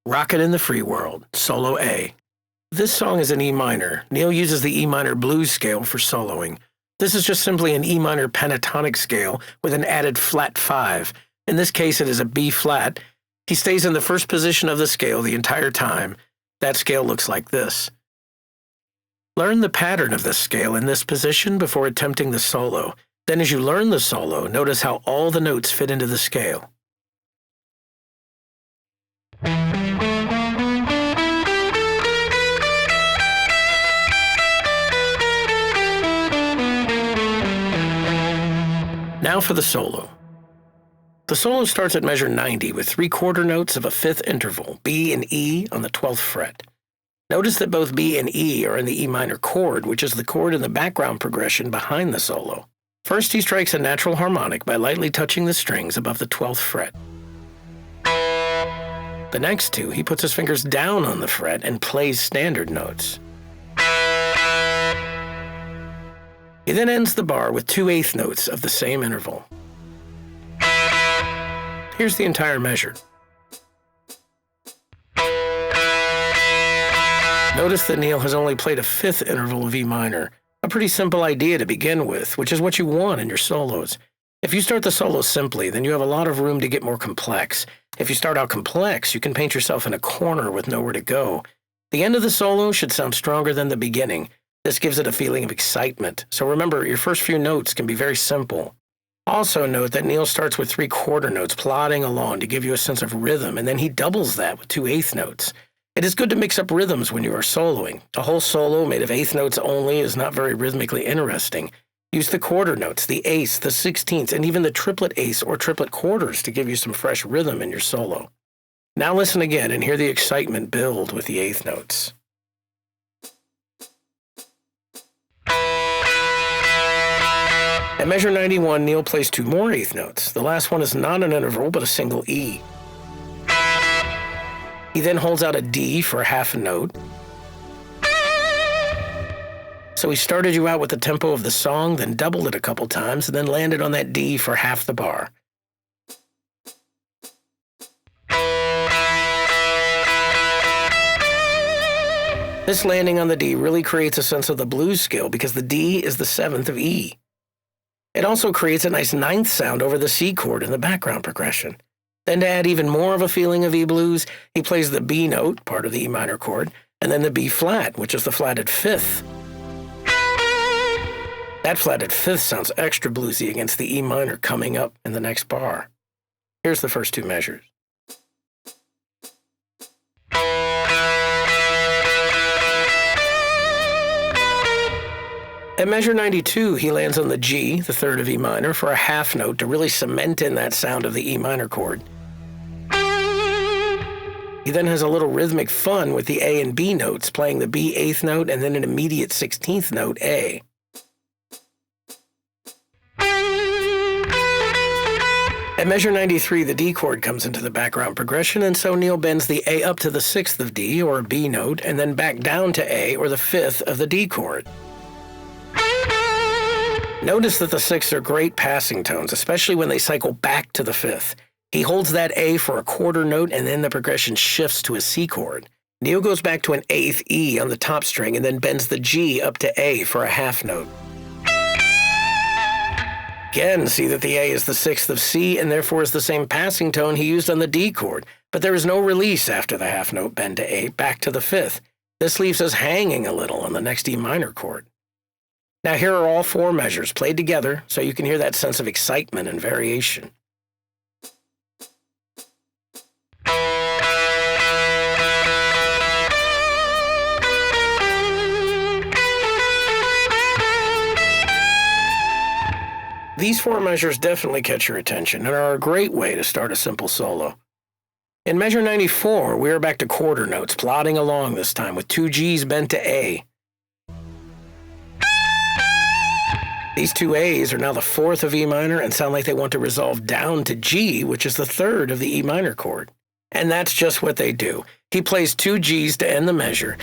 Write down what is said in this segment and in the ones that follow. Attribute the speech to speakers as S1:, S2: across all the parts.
S1: Rocket in the Free World, Solo A. This song is in E minor. Neil uses the E minor blues scale for soloing. This is just simply an E minor pentatonic scale with an added flat 5. In this case, it is a B flat. He stays in the first position of the scale the entire time. That scale looks like this. Learn the pattern of this scale in this position before attempting the solo. Then as you learn the solo, notice how all the notes fit into the scale. Now for the solo. The solo starts at measure 90 with 3/4 notes of a 5th interval, B and E on the 12th fret. Notice that both B and E are in the E minor chord, which is the chord in the background progression behind the solo. First, he strikes a natural harmonic by lightly touching the strings above the 12th fret. The next two, he puts his fingers down on the fret and plays standard notes. He then ends the bar with 2/8 notes of the same interval. Here's the entire measure. Notice that Neil has only played a 5th interval of E minor, a pretty simple idea to begin with, which is what you want in your solos. If you start the solo simply, then you have a lot of room to get more complex. If you start out complex, you can paint yourself in a corner with nowhere to go. The end of the solo should sound stronger than the beginning. This gives it a feeling of excitement. So remember, your first few notes can be very simple. Also note that Neil starts with 3/4 notes plodding along to give you a sense of rhythm, and then he doubles that with 2/8 notes. It is good to mix up rhythms when you are soloing. A whole solo made of 1/8 notes only is not very rhythmically interesting. Use the quarter notes, the eighths, the 16ths, and even the triplet eighths or triplet quarters to give you some fresh rhythm in your solo. Now listen again and hear the excitement build with the 1/8 notes. At measure 91, Neil plays 2 more 1/8 notes. The last one is not an interval, but a single E. He then holds out a D for a 1/2 note. So he started you out with the tempo of the song, then doubled it a couple times, and then landed on that D for half the bar. This landing on the D really creates a sense of the blues scale because the D is the 7th of E. It also creates a nice 9th sound over the C chord in the background progression. Then to add even more of a feeling of E blues, he plays the B note, part of the E minor chord, and then the B flat, which is the flatted 5th. That flatted 5th sounds extra bluesy against the E minor coming up in the next bar. Here's the first 2 measures. At measure 92, he lands on the G, the 3rd of E minor, for a 1/2 note to really cement in that sound of the E minor chord. He then has a little rhythmic fun with the A and B notes, playing the B 8th note and then an immediate 16th note, A. At measure 93, the D chord comes into the background progression, and so Neil bends the A up to the 6th of D, or a B note, and then back down to A, or the 5th of the D chord. Notice that the 6ths are great passing tones, especially when they cycle back to the 5th. He holds that A for a 1/4 note, and then the progression shifts to a C chord. Neil goes back to an 8th E on the top string, and then bends the G up to A for a 1/2 note. Again, see that the A is the 6th of C, and therefore is the same passing tone he used on the D chord, but there is no release after the 1/2 note bend to A back to the 5th. This leaves us hanging a little on the next E minor chord. Now here are all 4 measures played together so you can hear that sense of excitement and variation. These 4 measures definitely catch your attention and are a great way to start a simple solo. In measure 94, we are back to quarter notes, plodding along this time with 2 Gs bent to A. These 2 A's are now the 4th of E minor and sound like they want to resolve down to G, which is the 3rd of the E minor chord. And that's just what they do. He plays 2 Gs to end the measure.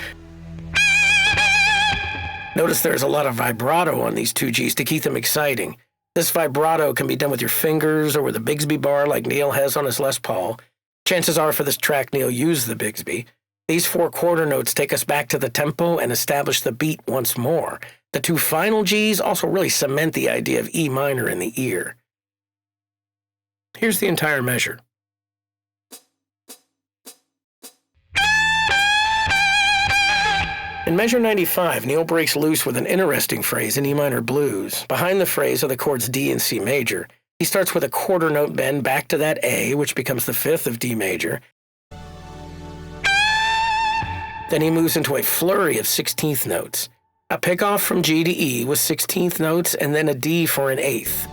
S1: Notice there's a lot of vibrato on these 2 Gs to keep them exciting. This vibrato can be done with your fingers or with a Bigsby bar like Neil has on his Les Paul. Chances are for this track, Neil used the Bigsby. These 4 quarter notes take us back to the tempo and establish the beat once more. The 2 final Gs also really cement the idea of E minor in the ear. Here's the entire measure. In measure 95, Neil breaks loose with an interesting phrase in E minor blues. Behind the phrase are the chords D and C major. He starts with a quarter note bend back to that A, which becomes the 5th of D major. Then he moves into a flurry of 16th notes. A pickoff from G to E with 16th notes and then a D for an 8th.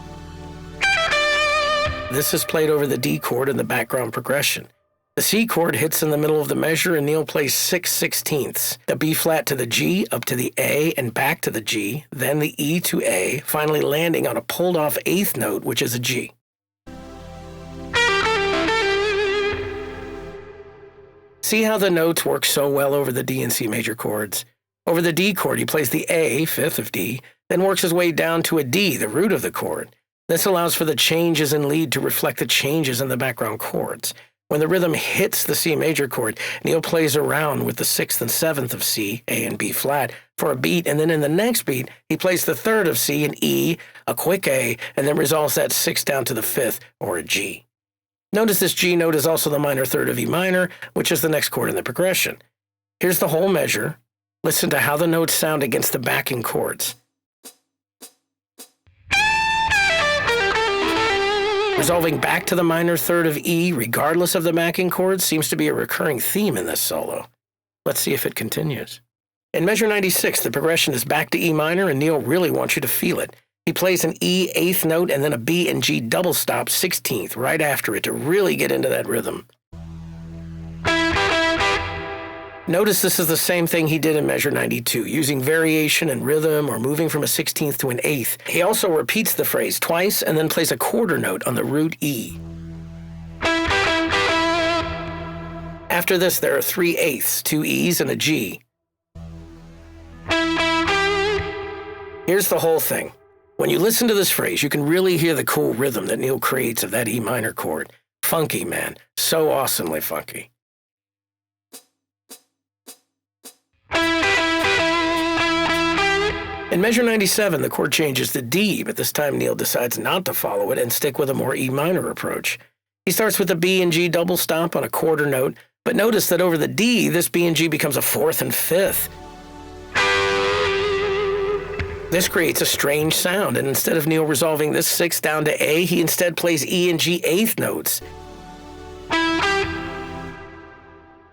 S1: This is played over the D chord in the background progression. The C chord hits in the middle of the measure and Neil plays 6/16ths. The B flat to the G, up to the A and back to the G, then the E to A, finally landing on a pulled off 8th note, which is a G. See how the notes work so well over the D and C major chords? Over the D chord, he plays the A, 5th of D, then works his way down to a D, the root of the chord. This allows for the changes in lead to reflect the changes in the background chords. When the rhythm hits the C major chord, Neil plays around with the 6th and 7th of C, A and B flat, for a beat, and then in the next beat, he plays the 3rd of C and E, a quick A, and then resolves that 6th down to the 5th, or a G. Notice this G note is also the minor 3rd of E minor, which is the next chord in the progression. Here's the whole measure. Listen to how the notes sound against the backing chords. Resolving back to the minor 3rd of E, regardless of the backing chords, seems to be a recurring theme in this solo. Let's see if it continues. In measure 96, the progression is back to E minor, and Neil really wants you to feel it. He plays an E 8th note and then a B and G double stop 16th right after it to really get into that rhythm. Notice this is the same thing he did in measure 92, using variation and rhythm or moving from a 16th to an 8th. He also repeats the phrase twice and then plays a quarter note on the root E. After this, there are 3 8ths, 2 E's, and a G. Here's the whole thing. When you listen to this phrase, you can really hear the cool rhythm that Neil creates of that E minor chord. Funky, man. So awesomely funky. In measure 97, the chord changes to D, but this time Neil decides not to follow it and stick with a more E minor approach. He starts with a B and G double stop on a quarter note, but notice that over the D, this B and G becomes a 4th and 5th. This creates a strange sound, and instead of Neil resolving this 6th down to A, he instead plays E and G 8th notes.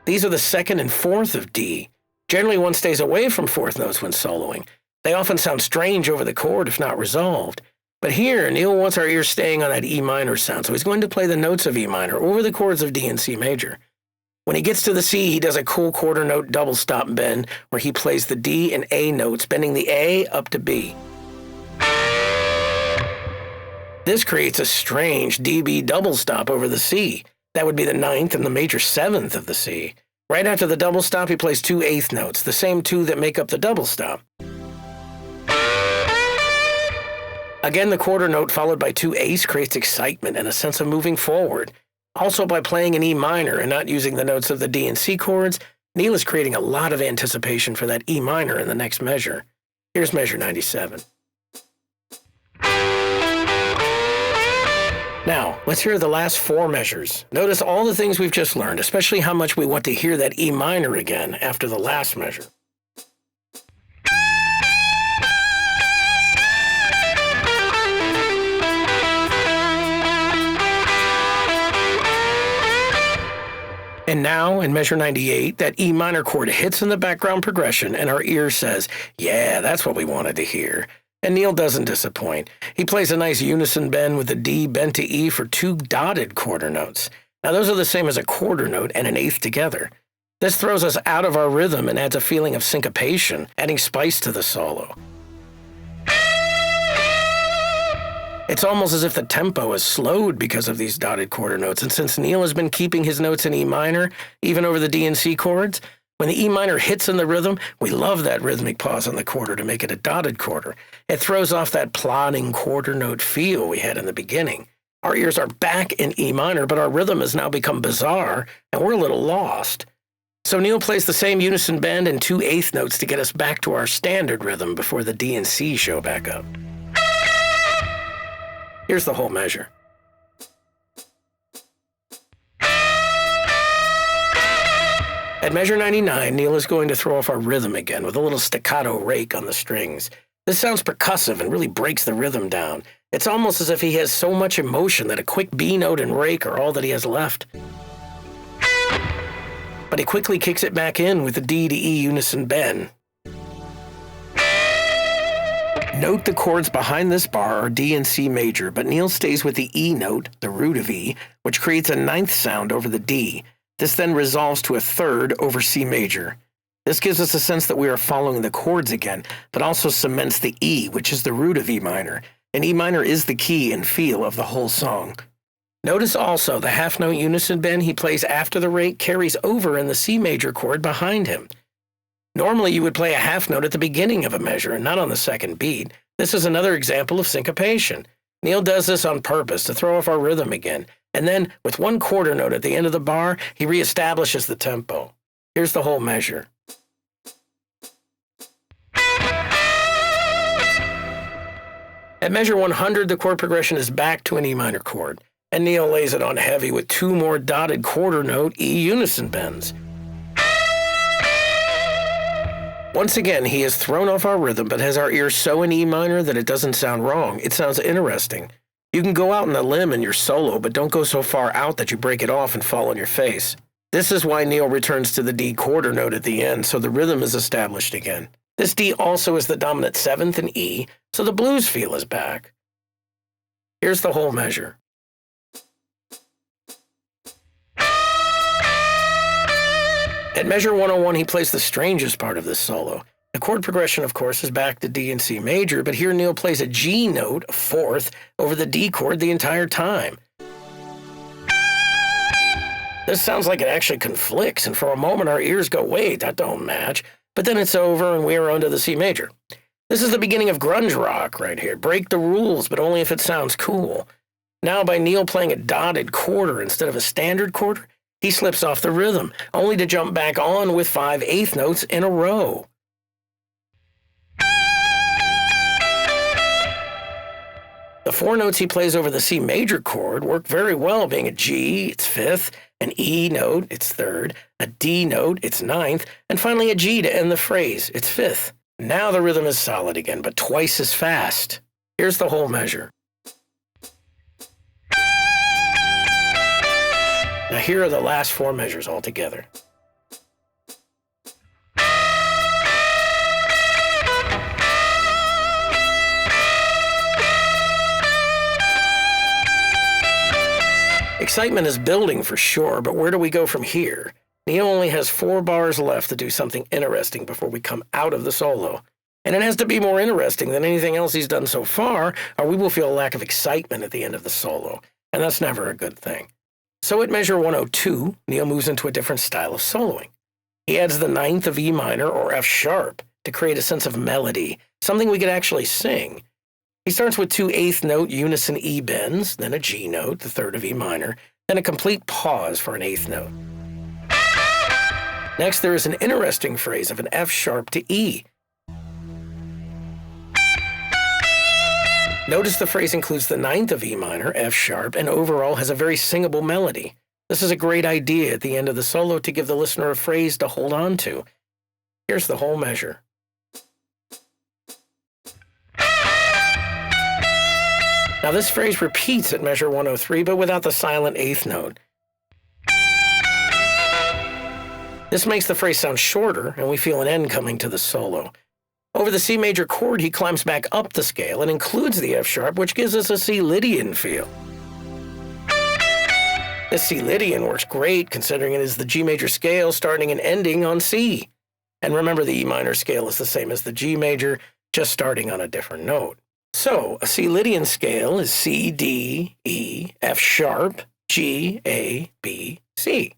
S1: These are the 2nd and 4th of D. Generally, one stays away from 4th notes when soloing. They often sound strange over the chord if not resolved. But here, Neil wants our ears staying on that E minor sound, so he's going to play the notes of E minor over the chords of D and C major. When he gets to the C, he does a cool quarter note double stop bend where he plays the D and A notes, bending the A up to B. This creates a strange DB double stop over the C. That would be the 9th and the major 7th of the C. Right after the double stop, he plays 2 8th notes, the same 2 that make up the double stop. Again, the quarter note followed by 2 8ths creates excitement and a sense of moving forward. Also, by playing an E minor and not using the notes of the D and C chords, Neil is creating a lot of anticipation for that E minor in the next measure. Here's measure 97. Now, let's hear the last 4 measures. Notice all the things we've just learned, especially how much we want to hear that E minor again after the last measure. And now, in measure 98, that E minor chord hits in the background progression, and our ear says, yeah, that's what we wanted to hear. And Neil doesn't disappoint. He plays a nice unison bend with the D bent to E for 2 dotted quarter notes. Now, those are the same as a quarter note and an 8th together. This throws us out of our rhythm and adds a feeling of syncopation, adding spice to the solo. It's almost as if the tempo is slowed because of these dotted quarter notes, and since Neil has been keeping his notes in E minor, even over the D and C chords, when the E minor hits in the rhythm, we love that rhythmic pause on the quarter to make it a dotted quarter. It throws off that plodding quarter note feel we had in the beginning. Our ears are back in E minor, but our rhythm has now become bizarre, and we're a little lost. So Neil plays the same unison bend and 2 eighth notes to get us back to our standard rhythm before the D and C show back up. Here's the whole measure. At measure 99, Neil is going to throw off our rhythm again with a little staccato rake on the strings. This sounds percussive and really breaks the rhythm down. It's almost as if he has so much emotion that a quick B note and rake are all that he has left. But he quickly kicks it back in with the D to E unison bend. Note the chords behind this bar are D and C major, but Neil stays with the E note, the root of E, which creates a ninth sound over the D. This then resolves to a third over C major. This gives us a sense that we are following the chords again, but also cements the E, which is the root of E minor, and E minor is the key and feel of the whole song. Notice also the half-note unison bend he plays after the rake carries over in the C major chord behind him. Normally you would play a half note at the beginning of a measure and not on the second beat. This is another example of syncopation. Neil does this on purpose to throw off our rhythm again, and then with 1/4 note at the end of the bar, he reestablishes the tempo. Here's the whole measure. At measure 100, the chord progression is back to an E minor chord, and Neil lays it on heavy with 2 more dotted 1/4 note E unison bends. Once again, he has thrown off our rhythm, but has our ear so in E minor that it doesn't sound wrong. It sounds interesting. You can go out on a limb in your solo, but don't go so far out that you break it off and fall on your face. This is why Neil returns to the D 1/4 note at the end, so the rhythm is established again. This D also is the dominant 7th in E, so the blues feel is back. Here's the whole measure. At measure 101, he plays the strangest part of this solo. The chord progression, of course, is back to D and C major, but here Neil plays a G note, a 4th, over the D chord the entire time. This sounds like it actually conflicts, and for a moment our ears go, wait, that don't match. But then it's over and we are onto the C major. This is the beginning of grunge rock right here. Break the rules, but only if it sounds cool. Now by Neil playing a dotted 1/4 instead of a standard 1/4, he slips off the rhythm, only to jump back on with 5 eighth notes in a row. The 4 notes he plays over the C major chord work very well, being a G, its 5th, an E note, its 3rd, a D note, its 9th, and finally a G to end the phrase, its 5th. Now the rhythm is solid again, but twice as fast. Here's the whole measure. Now here are the last 4 measures altogether. Excitement is building for sure, but where do we go from here? Neil only has 4 bars left to do something interesting before we come out of the solo. And it has to be more interesting than anything else he's done so far, or we will feel a lack of excitement at the end of the solo, and that's never a good thing. So at measure 102, Neil moves into a different style of soloing. He adds the 9th of E minor or F sharp to create a sense of melody, something we could actually sing. He starts with 2 eighth note unison E bends, then a G note, the 3rd of E minor, then a complete pause for an 8th note. Next, there is an interesting phrase of an F sharp to E. Notice the phrase includes the 9th of E minor, F sharp, and overall has a very singable melody. This is a great idea at the end of the solo to give the listener a phrase to hold on to. Here's the whole measure. Now this phrase repeats at measure 103, but without the silent 8th note. This makes the phrase sound shorter, and we feel an end coming to the solo. Over the C major chord, he climbs back up the scale and includes the F sharp, which gives us a C Lydian feel. This C Lydian works great, considering it is the G major scale starting and ending on C. And remember, the E minor scale is the same as the G major, just starting on a different note. So, a C Lydian scale is C, D, E, F sharp, G, A, B, C.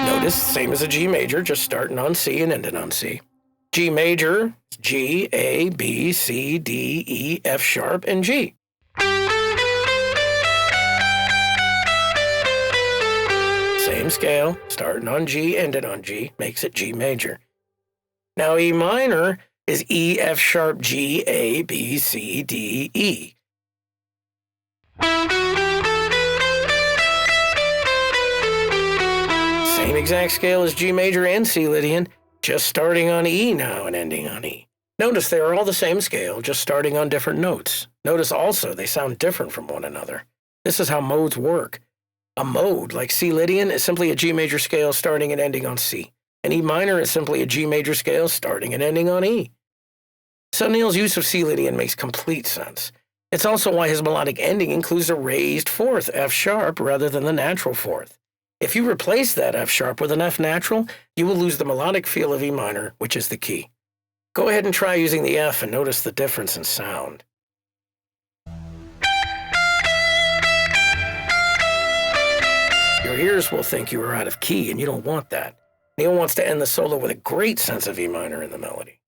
S1: Notice, same as a G major, just starting on C and ending on C. G major, G, A, B, C, D, E, F sharp, and G. Same scale, starting on G, ending on G, makes it G major. Now E minor is E, F sharp, G, A, B, C, D, E. Same exact scale as G major and C Lydian, just starting on E now and ending on E. Notice they are all the same scale, just starting on different notes. Notice also they sound different from one another. This is how modes work. A mode, like C Lydian, is simply a G major scale starting and ending on C. And E minor is simply a G major scale starting and ending on E. So Neil's use of C Lydian makes complete sense. It's also why his melodic ending includes a raised fourth, F sharp, rather than the natural fourth. If you replace that F sharp with an F natural, you will lose the melodic feel of E minor, which is the key. Go ahead and try using the F and notice the difference in sound. Your ears will think you are out of key, and you don't want that. Neil wants to end the solo with a great sense of E minor in the melody.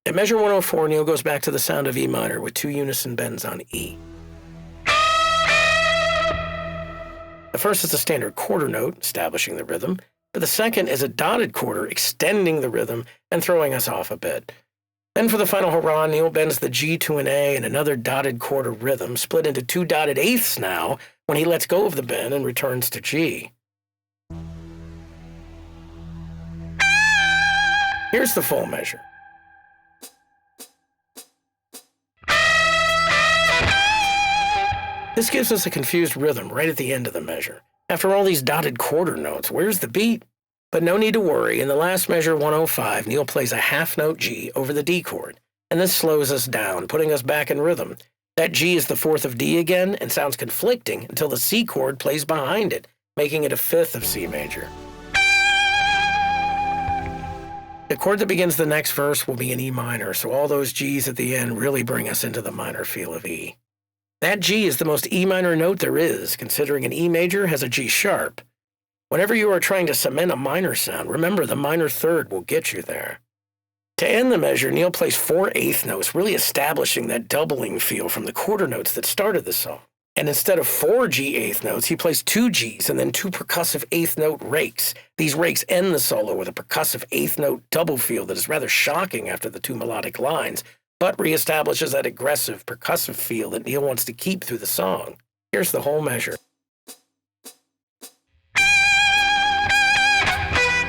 S1: At measure 104, Neil goes back to the sound of E minor with 2 unison bends on E. The first is a standard quarter note, establishing the rhythm, but the second is a dotted quarter, extending the rhythm and throwing us off a bit. Then for the final hurrah, Neil bends the G to an A and another dotted quarter rhythm, split into 2 dotted eighths now when he lets go of the bend and returns to G. Here's the full measure. This gives us a confused rhythm right at the end of the measure. After all these dotted quarter notes, where's the beat? But no need to worry. In the last measure, 105, Neil plays a half note G over the D chord, and this slows us down, putting us back in rhythm. That G is the fourth of D again and sounds conflicting until the C chord plays behind it, making it a fifth of C major. The chord that begins the next verse will be in E minor, so all those G's at the end really bring us into the minor feel of E. That G is the most E minor note there is, considering an E major has a G sharp. Whenever you are trying to cement a minor sound, remember the minor third will get you there. To end the measure, Neil plays 4 eighth notes, really establishing that doubling feel from the quarter notes that started the song. And instead of 4 G eighth notes, he plays 2 Gs and then 2 percussive eighth note rakes. These rakes end the solo with a percussive eighth note double feel that is rather shocking after the 2 melodic lines, but reestablishes that aggressive percussive feel that Neil wants to keep through the song. Here's the whole measure.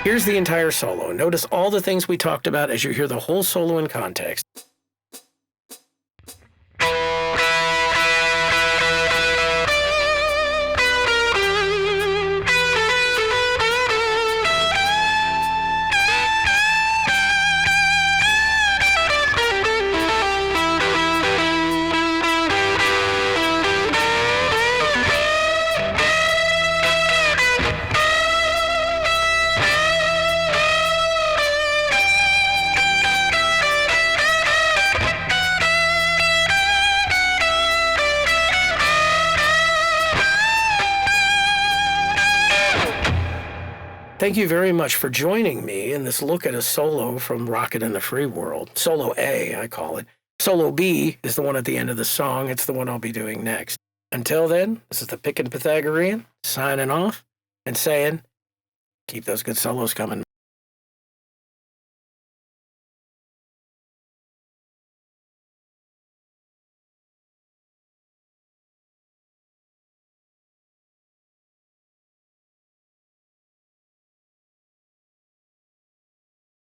S1: Here's the entire solo. Notice all the things we talked about as you hear the whole solo in context. Thank you very much for joining me in this look at a solo from Rocket in the Free World. Solo A, I call it. Solo B is the one at the end of the song. It's the one I'll be doing next. Until then, this is the Pickin' Pythagorean signing off and saying, keep those good solos coming.